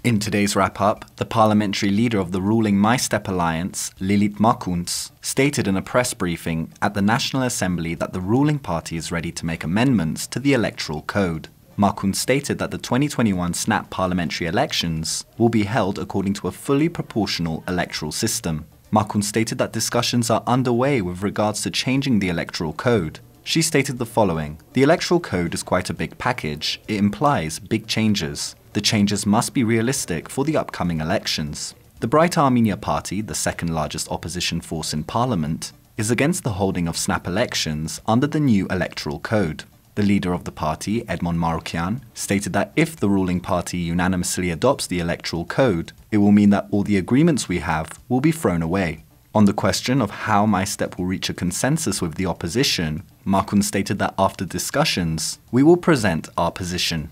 In today's wrap-up, the parliamentary leader of the ruling My Step Alliance, Lilit Makuns, stated in a press briefing at the National Assembly that the ruling party is ready to make amendments to the Electoral Code. Makuns stated that the 2021 snap parliamentary elections will be held according to a fully proportional electoral system. Makuns stated that discussions are underway with regards to changing the Electoral Code. She stated the following: "The Electoral Code is quite a big package. It implies big changes. The changes must be realistic for the upcoming elections." The Bright Armenia Party, the second largest opposition force in parliament, is against the holding of snap elections under the new Electoral Code. The leader of the party, Edmond Maroukian, stated that if the ruling party unanimously adopts the Electoral Code, it will mean that all the agreements we have will be thrown away. On the question of how My Step will reach a consensus with the opposition, Makuns stated that after discussions, we will present our position.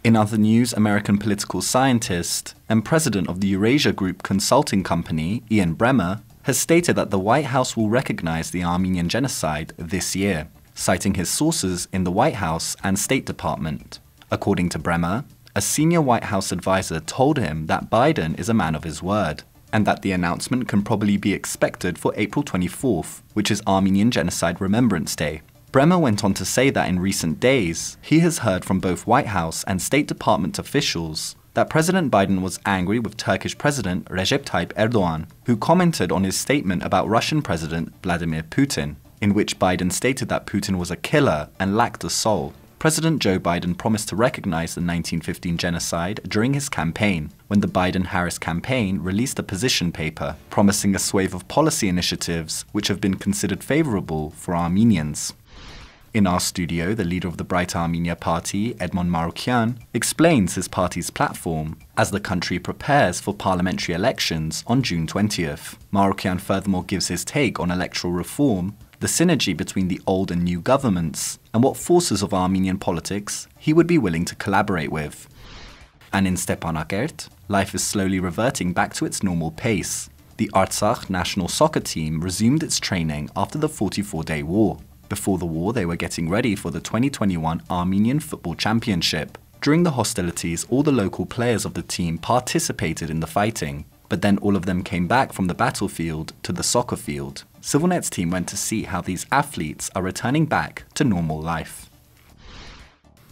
In other news, American political scientist and president of the Eurasia Group consulting company, Ian Bremmer, has stated that the White House will recognize the Armenian Genocide this year, citing his sources in the White House and State Department. According to Bremmer, a senior White House advisor told him that Biden is a man of his word, and that the announcement can probably be expected for April 24th, which is Armenian Genocide Remembrance Day. Bremmer went on to say that in recent days, he has heard from both White House and State Department officials that President Biden was angry with Turkish President Recep Tayyip Erdogan, who commented on his statement about Russian President Vladimir Putin, in which Biden stated that Putin was a killer and lacked a soul. President Joe Biden promised to recognize the 1915 genocide during his campaign, when the Biden-Harris campaign released a position paper promising a swathe of policy initiatives which have been considered favorable for Armenians. In our studio, the leader of the Bright Armenia Party, Edmond Maroukian, explains his party's platform as the country prepares for parliamentary elections on June 20th. Maroukian furthermore gives his take on electoral reform, the synergy between the old and new governments, and what forces of Armenian politics he would be willing to collaborate with. And in Stepanakert, life is slowly reverting back to its normal pace. The Artsakh national soccer team resumed its training after the 44-day war. Before the war, they were getting ready for the 2021 Armenian Football Championship. During the hostilities, all the local players of the team participated in the fighting, but then all of them came back from the battlefield to the soccer field. ＳիվիլNeթ's team went to see how these athletes are returning back to normal life.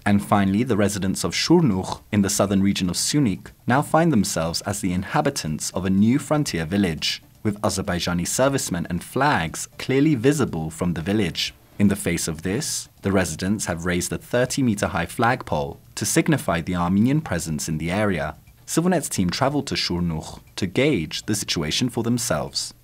And finally, the residents of Shurnukh in the southern region of Syunik now find themselves as the inhabitants of a new frontier village, with Azerbaijani servicemen and flags clearly visible from the village. In the face of this, the residents have raised a 30-meter-high flagpole to signify the Armenian presence in the area. ＳիվiլNeթ's team traveled to Shurnukh to gauge the situation for themselves.